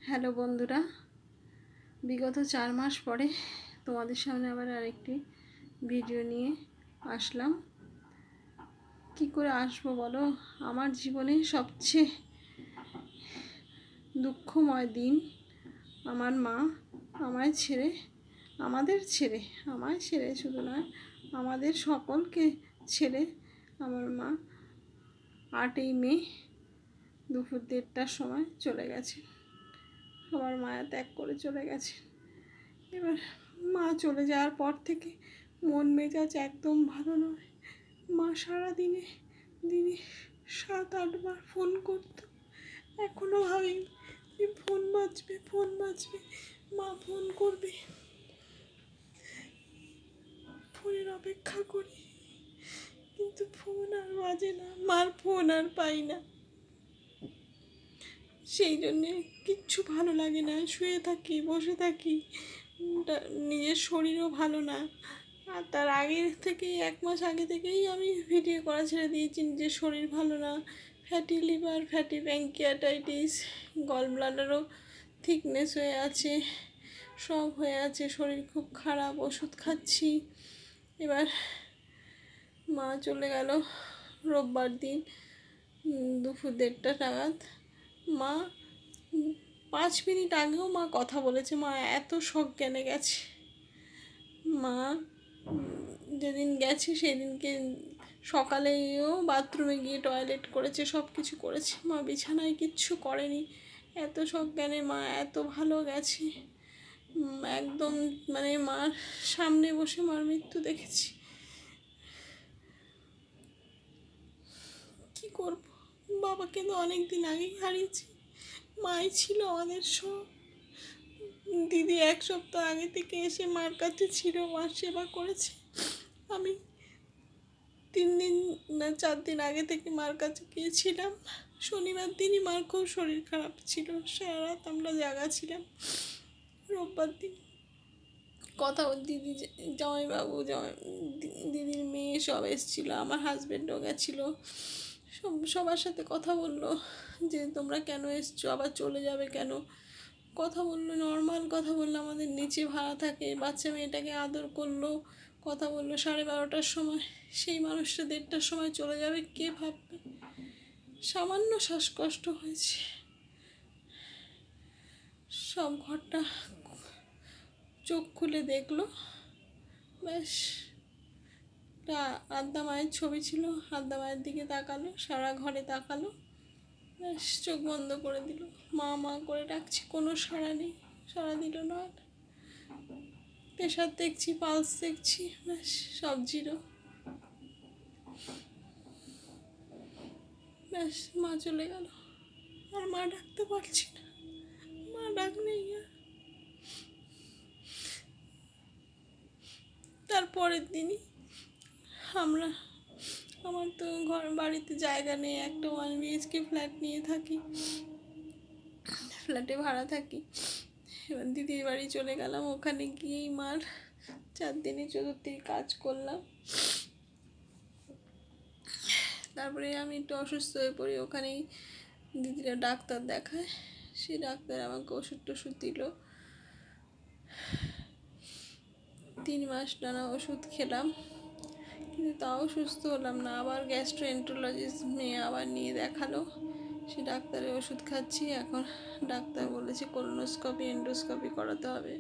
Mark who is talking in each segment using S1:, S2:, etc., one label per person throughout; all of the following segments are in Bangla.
S1: হ্যালো বন্ধুরা, বিগত 4 মাস পরে তোমাদের সামনে আবার আরেকটি ভিডিও নিয়ে আসলাম। কি করে আসবো বলো? আমার জীবনে সবচেয়ে দুঃখময় দিন আমার মা আমায় ছেড়ে, আমায় ছেড়ে শুধু নয়, আমাদের সকলকে ছেড়ে আমার মা 8ই মে দুপুর 1:30টার সময় চলে গেছে। সবার মায়া ত্যাগ করে চলে গেছে। এবার মা চলে যাওয়ার পর থেকে মন মেজাজ একদম ভালো নয়। মা দিনে 7-8 বার ফোন করতো। এখনও ভাবি যে ফোন বাজবে, মা ফোন করবে, ফোনের অপেক্ষা করি, কিন্তু ফোন আর বাজে না, মার ফোন আর পাই না। সেই জন্যে কিচ্ছু ভালো লাগে না, শুয়ে থাকি, বসে থাকি, নিজের শরীরও ভালো না। আর তার আগে থেকেই 1 মাস আগে থেকেই আমি ভিডিও করা ছেড়ে দিয়েছি। নিজের শরীর ভালো না, ফ্যাটি লিভার, ফ্যাটি প্যাঙ্কিয়াটাইটিস, গল ব্লাডারও থিকনেস হয়ে আছে, সব হয়ে আছে, শরীর খুব খারাপ, ওষুধ খাচ্ছি। এবার মা চলে গেল রোববার দিন দুপুর 1:30টা নাগাদ। মা 5 মিনিট আগেও মা কথা বলেছে। মা এত সজ্ঞানে গেছে। মা যেদিন গেছে সেদিনকে সকালেও বাথরুমে গিয়ে টয়লেট করেছে, সব কিছু করেছে। মা বিছানায় কিচ্ছু করেনি। এত সজ্ঞানে মা এত ভালো গেছে। একদম মানে মার সামনে বসে মার মৃত্যু দেখেছি। কি করব? বাবাকে তো অনেক দিন আগেই হারিয়েছি। মাই ছিল আমাদের সব। দিদি 1 সপ্তাহ আগে থেকে এসে মার কাছে ছিল, মার সেবা করেছে। আমি 3 দিন না 4 দিন আগে থেকে মার কাছে গিয়েছিলাম। শনিবার দিনই মার খুব শরীর খারাপ ছিল, সারা রাত আমরা জাগা ছিলাম। রোববার দিন কথা দিদি, জামাইবাবু, দিদির মেয়ে সব এসেছিলো, আমার হাজব্যান্ডও গেছিলো। সবার সাথে কথা বললো যে তোমরা কেন এসছো, আবার চলে যাবে কেন। কথা বললো, নর্মাল কথা বললো। আমাদের নিচে ভাড়া থাকে, বাচ্চা মেয়েটাকে আদর করলো, কথা বললো। 12:30টার সময় সেই মানুষটা 1:30টার সময় চলে যাবে, কে ভাববে? সামান্য শ্বাসকষ্ট হয়েছে। সব ঘরটা চোখ খুলে দেখলো, ব্যাস। আদ্যা মায়ের ছবি ছিল, আদ্যা মায়ের দিকে তাকালো, সারা ঘরে তাকালো, ব্যাস চোখ বন্ধ করে দিল। মা মা করে ডাকছি, কোনো সাড়া নেই, সাড়া দিল না। প্রেশার দেখছি, পালস দেখছি, ব্যাস সব জিরো। ব্যাস মা চলে গেল। আর মা ডাকতে পারছি না, মা ডাক নেই আর। তারপরের দিনই আমার তো বাড়িতে জায়গা নেই, একটা 1 BHK ফ্ল্যাট নিয়ে থাকি, ফ্ল্যাটে ভাড়া থাকি। এবার দিদির বাড়ি চলে গেলাম। ওখানে গিয়েই মার 4 দিনে চতুর্থীর কাজ করলাম। তারপরে আমি একটু অসুস্থ হয়ে পড়ি। ওখানেই দিদিরা ডাক্তার দেখায়, সেই ডাক্তার আমাকে ওষুধ টষুধ দিল। 3 মাস টানা ওষুধ খেলাম, কিন্তু তাও সুস্থ হলাম না। আবার গ্যাস্ট্রোএন্টারোলজিস্ট মেয়ে আবার নিয়ে দেখালো, সে ডাক্তারের ওষুধ খাচ্ছি। এখন ডাক্তার বলেছে কোলোনোস্কপি, এন্ডোস্কপি করাতে হবে।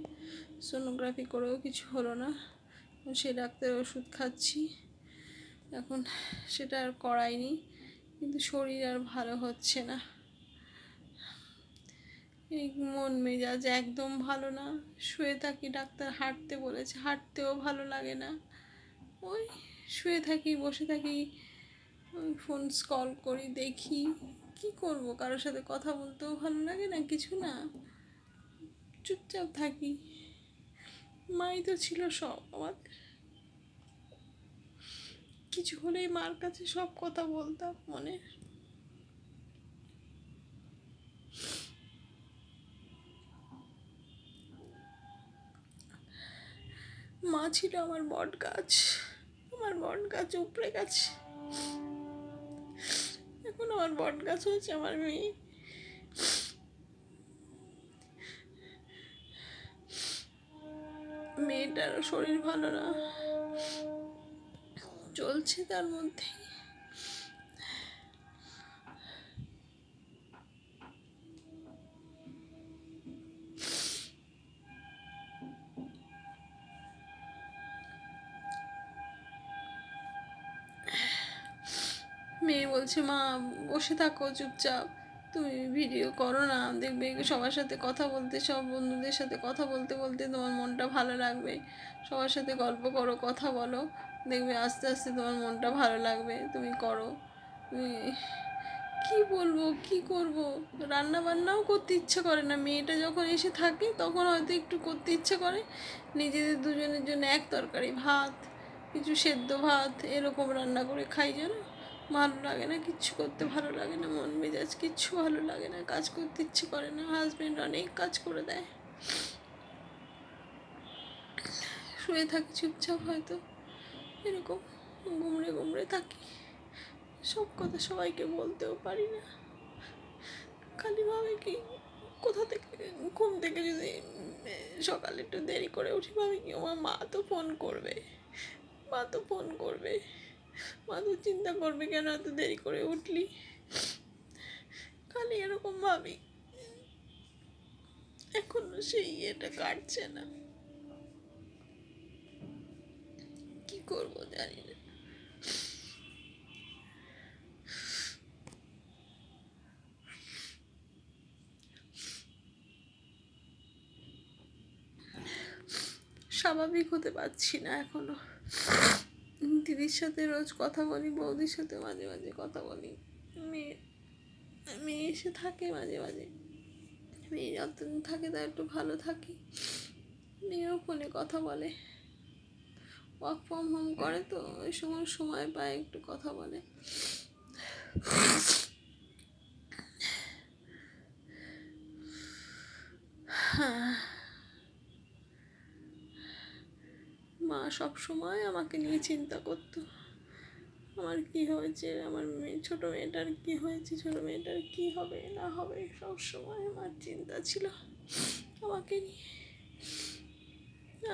S1: সোনোগ্রাফি করেও কিছু হলো না, সে ডাক্তারের ওষুধ খাচ্ছি। এখন সেটা আর করাইনি, কিন্তু শরীর আর ভালো হচ্ছে না। এই মন মেজাজ একদম ভালো না। শুয়ে থাকি, ডাক্তার হাঁটতে বলেছে, হাঁটতেও ভালো লাগে না। ওই শুয়ে থাকি, বসে থাকি, ওই ফোন স্ক্রল করি, দেখি। কি করব? কারোর সাথে কথা বলতেও ভালো লাগে না, কিছু না, চুপচাপ থাকি। মাই তো ছিল সব আমাদের। কিছু হলেই মার কাছে সব কথা বলতাম মনে। মা ছিল আমার বট গাছ, আমার বট গাছ উপড়ে গেছে। এখন আমার বট গাছ হয়েছে আমার মেয়ে। মেয়েটার শরীর ভালো না, চলছে তার মধ্যে। মেয়ে বলছে, মা বসে থাকো চুপচাপ, তুমি ভিডিও করো না, দেখবে সবার সাথে কথা বলতে, সব বন্ধুদের সাথে কথা বলতে বলতে তোমার মনটা ভালো লাগবে, সবার সাথে গল্প করো, কথা বলো, দেখবে আস্তে আস্তে তোমার মনটা ভালো লাগবে, তুমি করো। তুমি কি বলবো, কি করব, রান্না বান্নাও করতে ইচ্ছে করে না, মেয়েটা যখন এসে থাকে তখন হয়তো একটু করতে ইচ্ছে করে, নিজেদের দুজনের জন্য এক তরকারি ভাত, কিছু সেদ্ধ ভাত এরকম রান্না করে খাই, যেন ভালো লাগে না, কিচ্ছু করতে ভালো লাগে না, মন মেজাজ কিচ্ছু ভালো লাগে না, কাজ করতে ইচ্ছে করে না, হাজবেন্ড অনেক কাজ করে দেয়, শুয়ে থাকি চুপচাপ, হয়তো এরকম গুমড়ে গুমড়ে থাকি, সব কথা সবাইকে বলতেও পারি না, খালি ভাবে কি কোথা থেকে ঘুম থেকে যদি সকালে একটু দেরি করে উঠি, ভাবি কি আমার মা তো ফোন করবে, মা তো ফোন করবে, মা তো চিন্তা করবে কেন এত দেরি করে উঠলি, খালি এরকম ভাবি, এখনো সেই ইয়েটা কাটছে না, কি করব জানি না। স্বাভাবিক হতে পারছি না এখনো, দিদির সাথে রোজ কথা বলি, বৌদির সাথে মাঝে মাঝে কথা বলি, মেয়ে মেয়ে এসে থাকে মাঝে মাঝে, মেয়ে যতদিন থাকে তা একটু ভালো থাকি, মেয়েও ফোনে কথা বলে, ওয়ার্ক ফ্রম হোম করে তো ওই সময় সময় পায় একটু কথা বলে। মা সব সময় আমাকে নিয়ে চিন্তা করতো, আমার কি হয়েছে, আমার ছোটো মেয়েটার কি হয়েছে, ছোটো মেয়েটার কি হবে না হবে, সব সময় আমার চিন্তা ছিল আমাকে নিয়ে,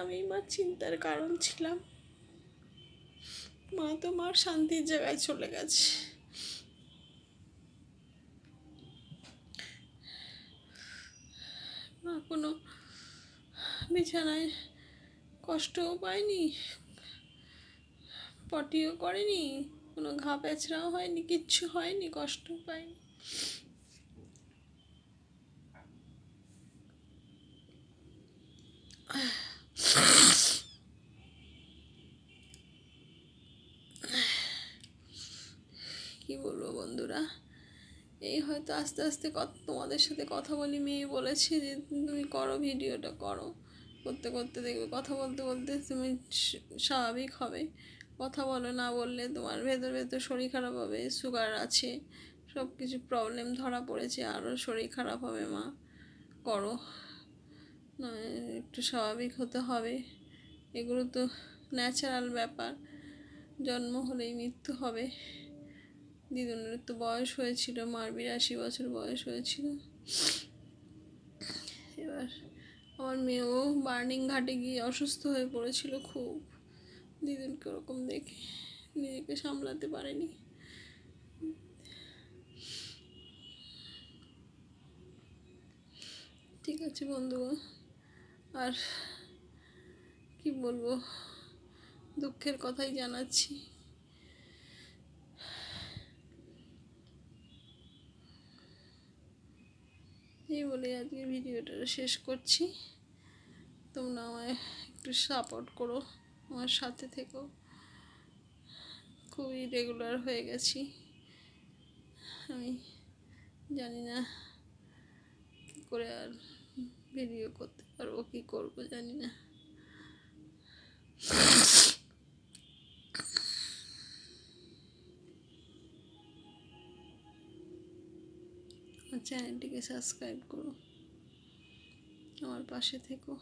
S1: আমি মার চিন্তার কারণ ছিলাম, মা তো মার শান্তির জায়গায় চলে গেছে, মা কোনো বিছানায় কষ্টও পায়নি, পটিও করেনি, কোনো ঘা প্যাচড়াও হয়নি, কিচ্ছু হয়নি, কষ্টও পায়নি। কি বলবো বন্ধুরা, এই হয়তো আস্তে আস্তে তোমাদের সাথে কথা বলি, মেয়ে বলেছে যে তুমি করো, ভিডিওটা করো, করতে করতে দেখবে কথা বলতে বলতে তুমি স্বাভাবিক হবে, কথা বলো, না বললে তোমার ভেতর ভেতর শরীর খারাপ হবে, সুগার আছে, সব কিছু প্রবলেম ধরা পড়েছে, আরও শরীর খারাপ হবে, মা করো, না একটু স্বাভাবিক হতে হবে, এগুলো তো ন্যাচারাল ব্যাপার, জন্ম হলেই মৃত্যু হবে, দিদুনের তো বয়স হয়েছিল, মার 82 বছর বয়স হয়েছিল, এবার আমার মেয়েও বার্নিং ঘাটে গিয়ে অসুস্থ হয়ে পড়েছিল খুব, দিদুনকে ওরকম দেখে নিজেকে সামলাতে পারেনি। ঠিক আছে বন্ধু, আর কি বলবো, দুঃখের কথাই জানাচ্ছি, এই বলে আজকে ভিডিওটা শেষ করছি, তোমরা আমায় একটু সাপোর্ট করো, আমার সাথে থেকো, খুবই রেগুলার হয়ে গেছি, আমি জানি না কী করে আর ভিডিও করতে পারবো, কী করবো জানি না। আমার চ্যানেলটিকে সাবস্ক্রাইব করো, আমার পাশে থেকো।